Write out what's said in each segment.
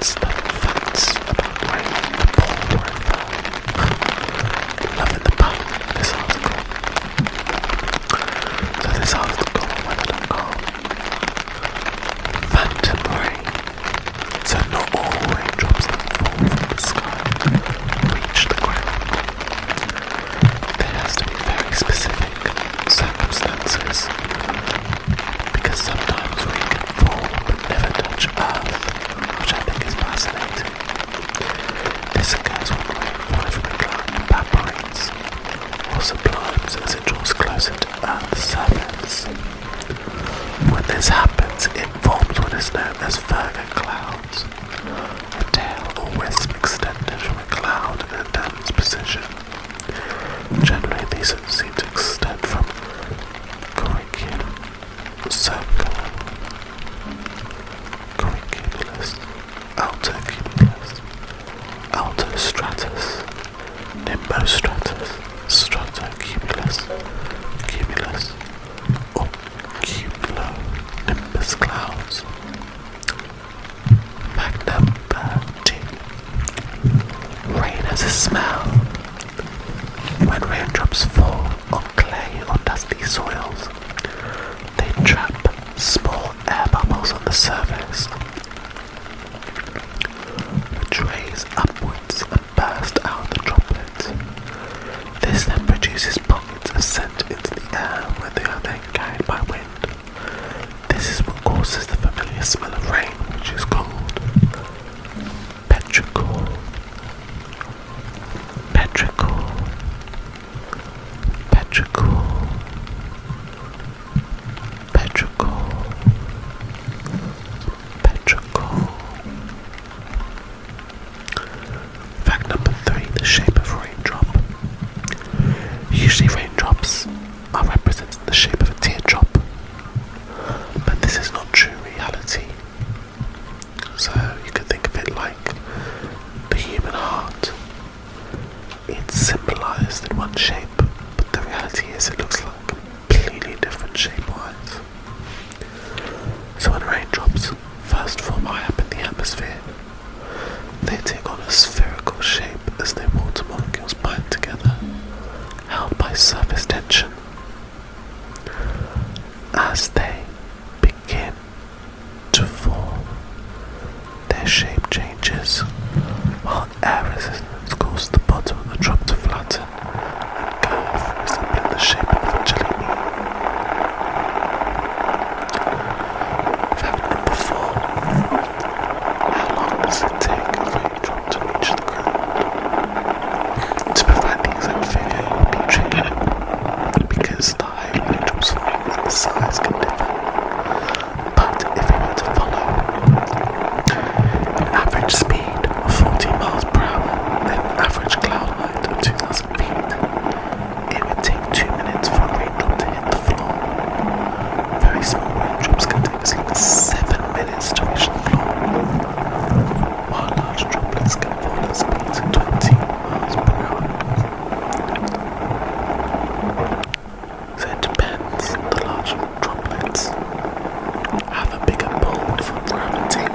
That's the facts about rain before rainfall. Loving the pun in this article. So this article on weather.com. Phantom rain. So not all raindrops that fall from the sky reach the ground. There has to be very specific circumstances, because sometimes rain can fall but never touch earth, which I think is fascinating. This occurs when rain falling from a cloud evaporates or sublimes as it draws closer to Earth's surface. When this happens, it forms what is known as virga clouds, a tail or wisp extended from a cloud in a dense position. Generally, these seem to extend from circumcumulus, altostratus, nimbostratus, stratocumulus, cumulus, or cumulonimbus clouds. Fact number 2. Rain has a smell. When raindrops fall on clay or dusty soils, they trap small air bubbles on the surface, which raise upwards and burst out the droplets. This then produces pockets of scent into the air where they are then carried by wind. This is what causes the familiar smell of rain, which is called petrichor. Petrichor. Petrichor. Petrichor. Petrichor. Fact number 3, the shape of a raindrop. Usually raindrops are represented in the shape of a teardrop, but this is not true reality. So you could think of it like the human heart. It's symbolized in one shape, but the reality is it looks like a completely different shape-wise. So when raindrops first form high up in the atmosphere, they take on a spherical shape as their water molecules bind together, held by surface tension. As they begin to fall, their shape changes, while air resistance causes the bottom of the drop to flatten and curve, resembling the shape of a jelly bean. Fact number 4. How long does it take a raindrop to reach the ground? To provide the exact figure would be tricky, because the higher raindrops fall and the size can differ. But if we were to follow an average speed of 40 miles per hour and an average cloud height of 2,000 feet, it would take 2 minutes for a raindrop to hit the floor. Very small raindrops can take as long as 7 minutes to reach the floor, while large droplets can fall at speeds of 20 miles per hour. So it depends. The larger droplets have a bigger pull from gravity.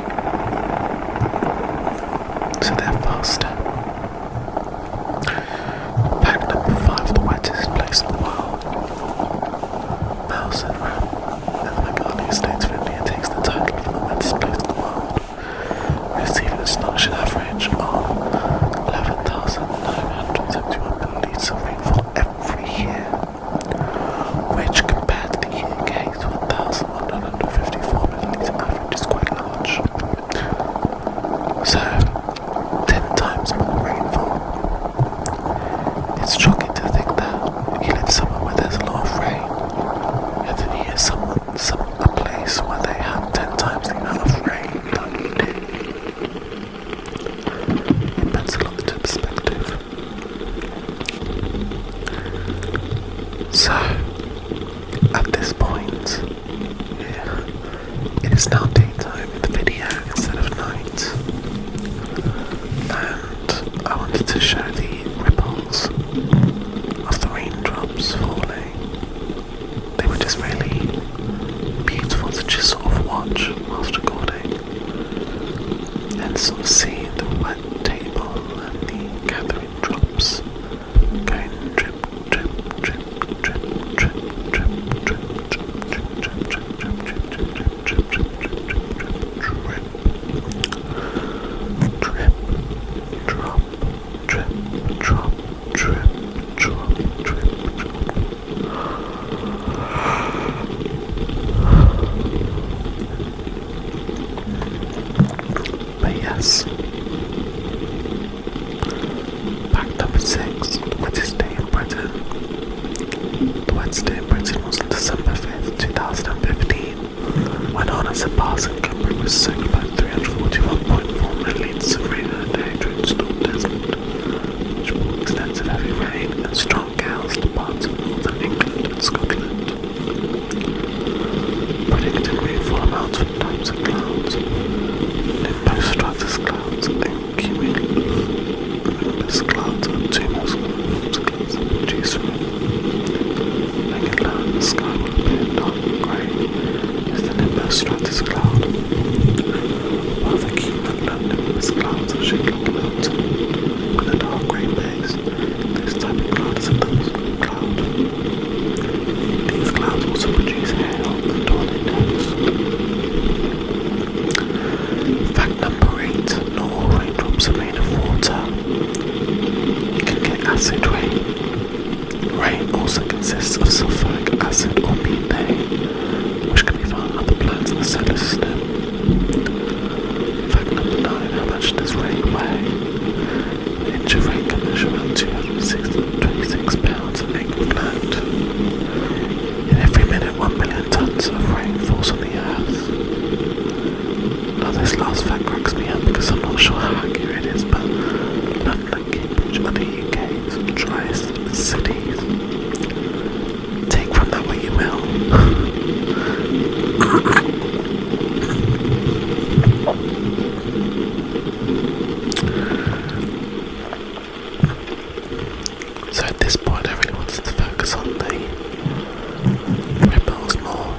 sort of see the wet table and the gathering drops going drip, drip, drip, drip, drip, drip, drip, drip, drip, drip, drip, drip, drip, drip, drip, drip, drip, drip, drop, drip, drop, drip, drop, drip, drop. But yes, fact number 6, the wettest day in Britain. The wettest day in Britain was on December 5th, 2015, when on as a passing Cumbria was soaked by 341.4 millilitres of rain a day during Storm Desmond, which brought extensive heavy rain and strong gales to parts of northern England and Scotland. Predicting rainfall amounts from types of clouds, nimbostratus clouds and cumulus clouds are two most common forms of clouds that produce rain. Hanging low in the sky will appear dark grey is the nimbostratus cloud, while the cumulonimbus clouds are shaped like a mountain with a dark grey base. This type of cloud is a thunderstorm cloud. These clouds also produce hail and tornadoes. Fact number 8, not all raindrops are made of water. You can get acid rain. Rain also consists of sulfuric acid or methane, which can be found on other planets in the solar system. Fact number 9, how much does rain weigh? An inch of rain can measure around 226 pounds of equivalent. In every minute, 1 million tons of rain falls on the earth. Now this last fact cracks me up because I'm not sure how accurate it is, but London and Cambridge are the UK's driest cities. Take from that what you will. So at this point I really wanted to focus on the ripples more.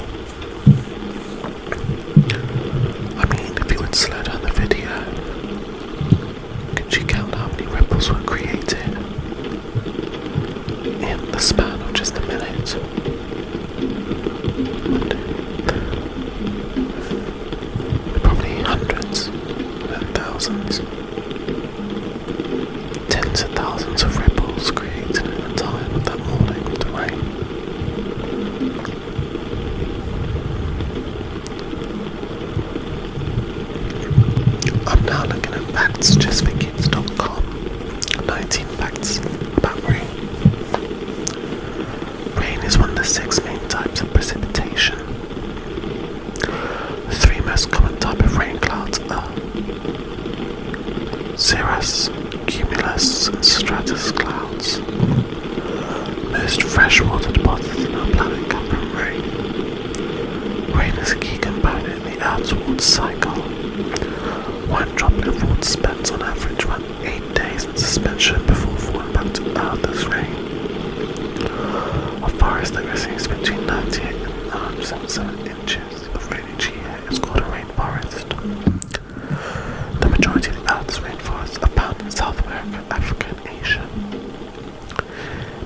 I mean, if you would slow down the video, could you count how many ripples were created in the span of just a minute? Probably hundreds and thousands, tens of thousands of ripples created in the time of that morning with the rain. I'm now looking at factsjustforkids.com. 19 facts about rain. Rain is one of the 6 main types of precipitation. The 3 most common types of rain clouds are cirrus, cumulus, and stratus clouds. Most freshwater deposits in our planet come from rain. Rain is a key component in the Earth's water cycle. 1 droplet of water spends on average around 8 days in suspension before falling back to Earth as rain. A forest that receives between 98 and 107 inches of rain each year is called a rainforest. The majority of the Earth's rainforests are found in South America, Africa, and Asia.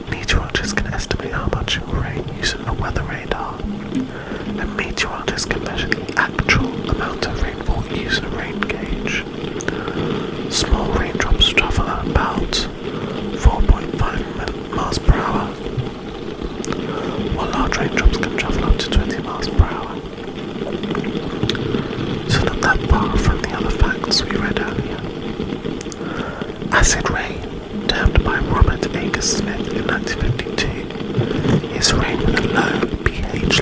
Meteorologists can estimate how much it will rain using a weather radar, and meteorologists can measure the actual amount of rainfall using a rain gauge. Small raindrops travel at about 4.5 miles per hour, while large raindrops can travel up to 20 miles per hour. So not that far from the other facts we read earlier. Acid rain, termed by Robert Smith in 1952, is rain with a low pH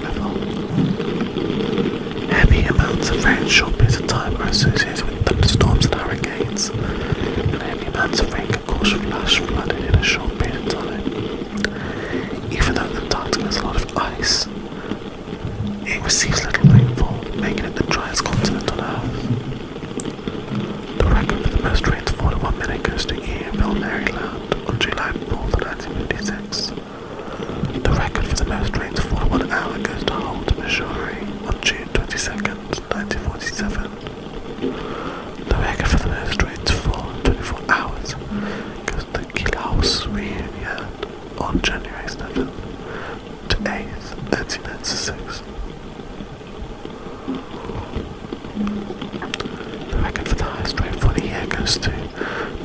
close to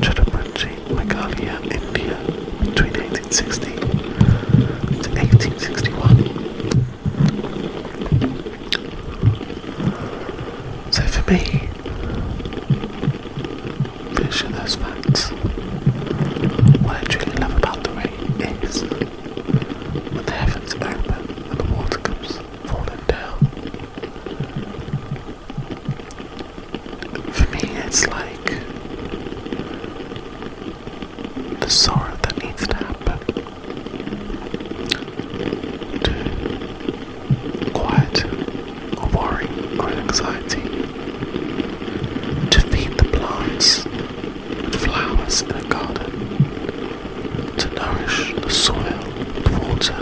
Chhatrapati, Meghalaya, India, between 1860 to 1861. So for me, finishing those facts, what I truly love about the rain is when the heavens open and the water comes falling down. For me, it's like the sorrow that needs to happen to quiet or worry or anxiety, to feed the plants with flowers in a garden, to nourish the soil with water.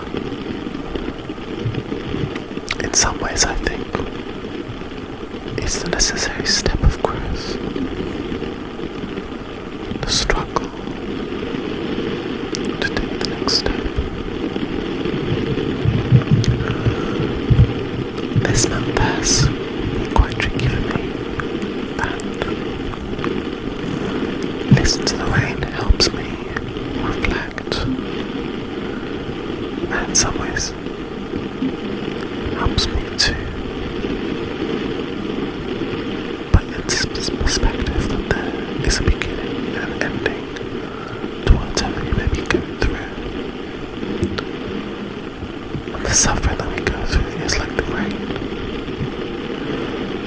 In some ways, I think it's the necessary step of growth, the struggle to take the next step. This month has been quite tricky for me, and listening to the rain helps me reflect, and in some ways helps me to put into perspective that there is a beginning and an ending to whatever you may be going through. And the suffering that we go through is like the rain.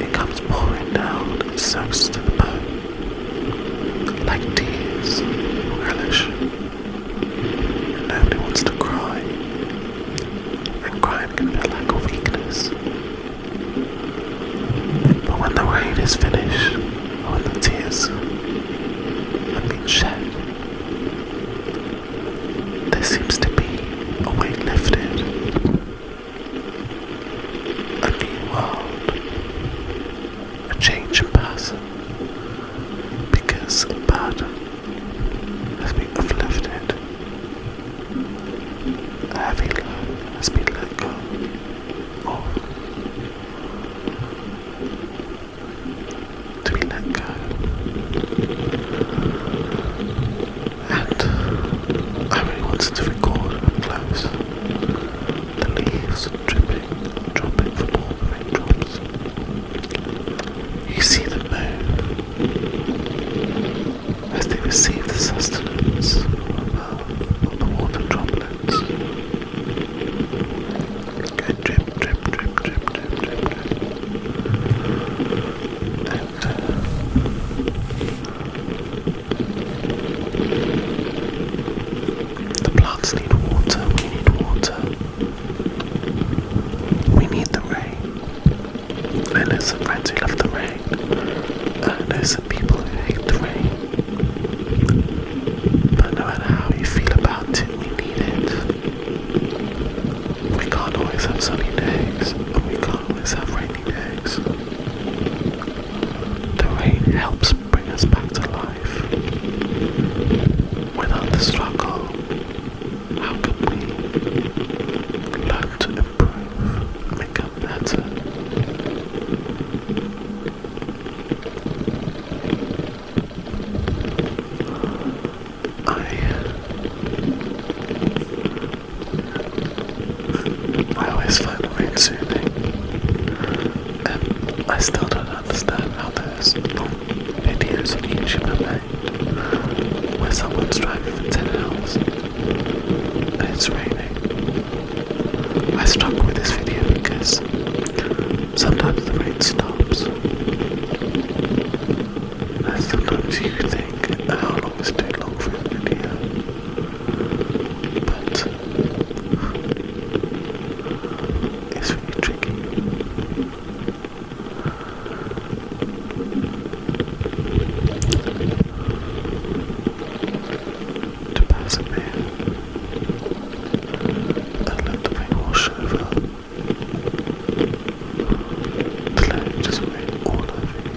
It comes pouring down and soaks to the bone, like tears, relish. And nobody wants to cry, and crying can feel like a weakness. But when the rain is finished, or when the tears have been shed, there seems to be a weight lifted, a new world, a change in person, because a burden has been uplifted, a heavy load has been let go of, to be let go. And I really wanted to record up close the leaves dripping, dropping from all the raindrops. You see them move as they receive the sustenance of the water droplets. Go drip, drip, drip, drip, drip, drip, drip. And the plants need water, we need water. We need the rain. I know some friends who love the rain. I know some people who hate the rain. But no matter how you feel about it, we need it. We can't always have sunny days, and we can't always have rainy days. The rain helps bring us back to life. Without the struggle, how can we learn to improve and become better? I always find the rain soothing, and I still don't understand how there's long videos on YouTube I made where someone's driving for 10 hours and it's raining. I struggle with this video because sometimes the rain stops, and sometimes you think, how long is too long for a video? But it's really tricky. To persevere and let the rain wash over, to let it just rain all over you.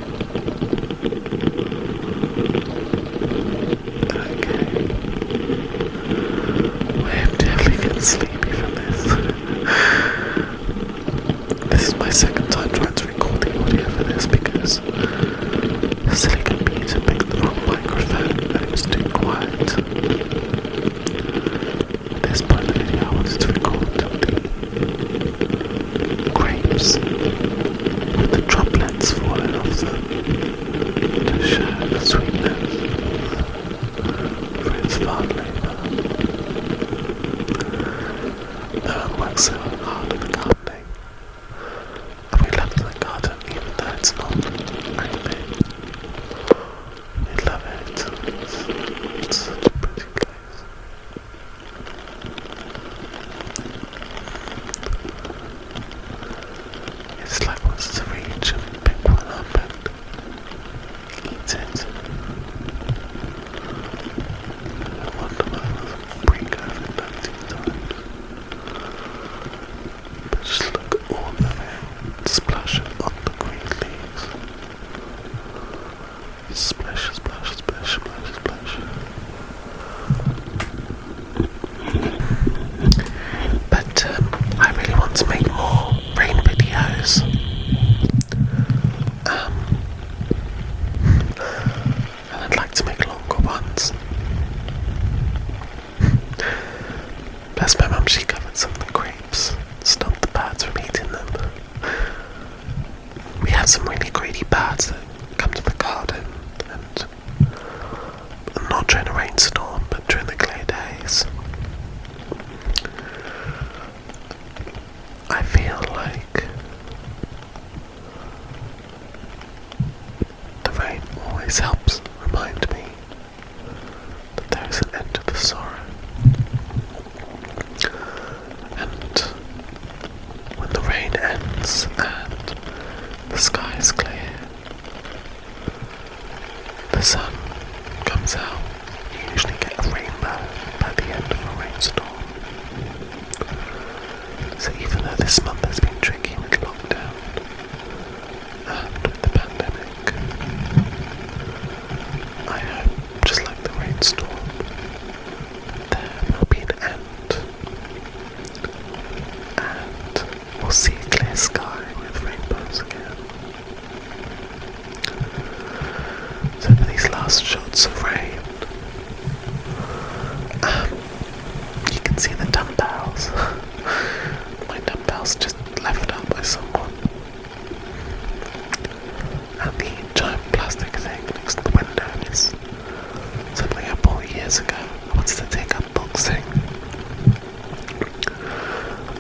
Splash, splash, splash, splash, splash. But I really want to make more rain videos. And I'd like to make longer ones. Bless my mum, she covered some of the grapes, stopped the birds from eating them. We have some really greedy birds that come to the garden, and not during a rainstorm, but during the clear days. I feel like the rain always helps remind me that there is an end to the sorrow. And when the rain ends and the sky is clear, the sun comes out, you usually get a rainbow by the end of a rainstorm. So even though this month has been tricky with lockdown and with the pandemic, I hope, just like the rainstorm, there will be an end, and we'll see a clear sky with rainbows again. So for these last shots of rain, you can see the dumbbells. My dumbbells just left out by someone. And the giant plastic thing next to the window is something I bought years ago. I wanted to take up boxing.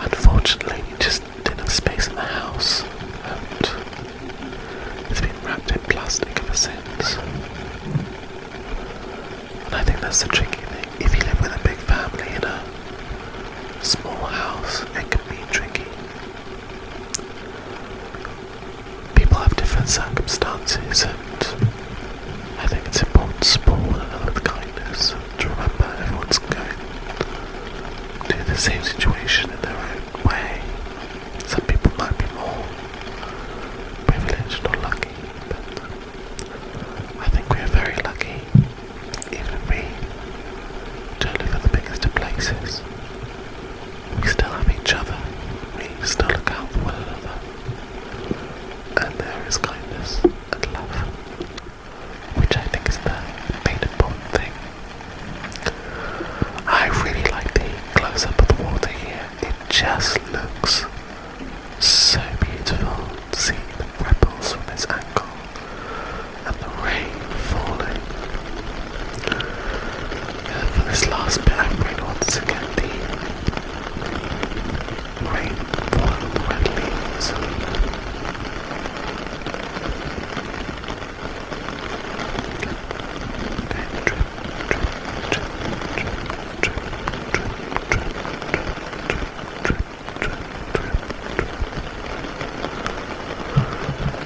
Unfortunately, we just didn't have space in the house, and it's been wrapped in plastic ever since. And I think that's the tricky thing. If you live with a big family in a small house, it can be tricky. People have different circumstances, and I think it's important to support one another with kindness, to remember everyone's going through the same situation in their own way. Some people might be more privileged or lucky, but I think we are very lucky, even if we don't live in the biggest of places. We still have each other, we still look out for one another, and there is kindness and love, which I think is the main important thing. I really like the close-up of the water here. It just looks so beautiful to see the ripples from this angle and the rain falling. And for this last bit, I really wanted to get the rain falling on the red leaves.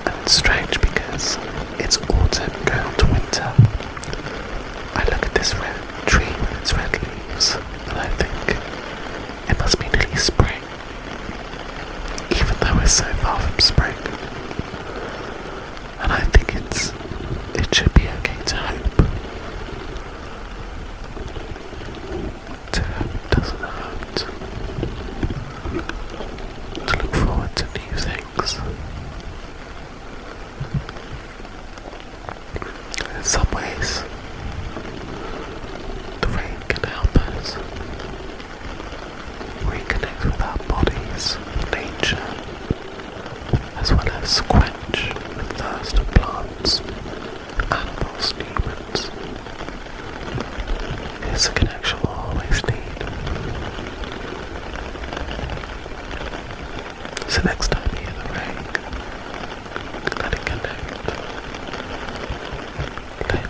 And it's strange because it's autumn going to winter. I look at this red tree with its red leaves, and I think it must be nearly spring, even though we're so far from spring. And I think it should be okay to hope. To hope doesn't hurt. To look forward to new things. In some ways, the rain can help us reconnect with our bodies, with nature, as well as quench the thirst of plants, animals, and humans. It's a connection we'll always need. So next time you hear the rain, let it connect. Let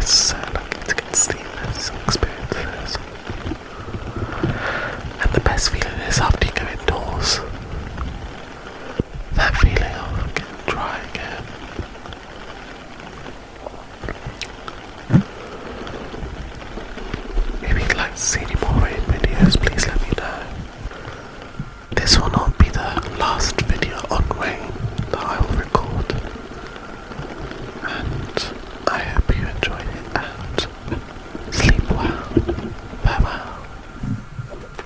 so lucky to get to see those experiences. And the best feeling is after you go indoors. That feeling of getting dry again. If you'd like to see any more rain videos, please let me know. This will not be the last video on rain that I will record. And I hope you enjoyed it and sleep well. Farewell.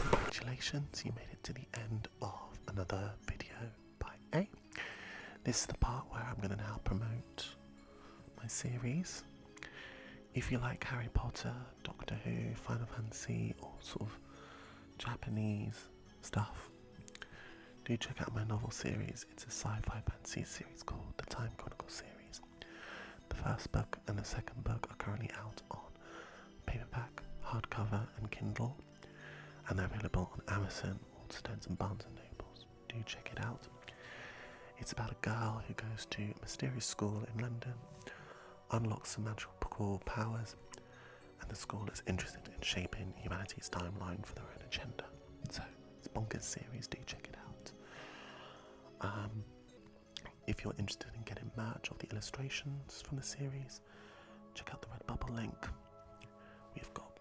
Congratulations, you made it to the end of another video by A. This is the part where I'm going to now promote my series. If you like Harry Potter, Doctor Who, Final Fantasy, or sort of Japanese stuff, do check out my novel series. It's a sci-fi fantasy series called the Time Chronicle series. The first book and the second book are currently out on paperback, hardcover and Kindle, and they're available on Amazon, Waterstones and Barnes & Nobles. Do check it out. It's about a girl who goes to a mysterious school in London, unlocks some magical powers, and the school is interested in shaping humanity's timeline for their own agenda. So it's a bonkers series, do check it out. If you're interested in getting merch of the illustrations from the series, check out the Redbubble link. We've got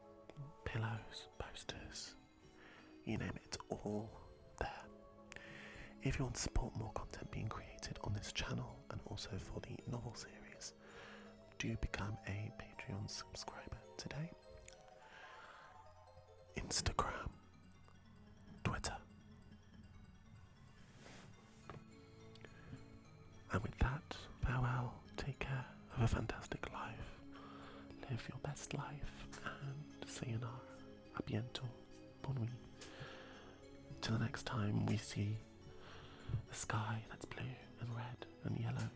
pillows, posters, you name it, it's all there. If you want to support more content being created on this channel and also for the novel series, do become a Patreon subscriber today. Instagram, Twitter. And with that, farewell, take care, have a fantastic life, live your best life, and sayonara, a bientôt, bon nuit. Till the next time we see the sky that's blue and red and yellow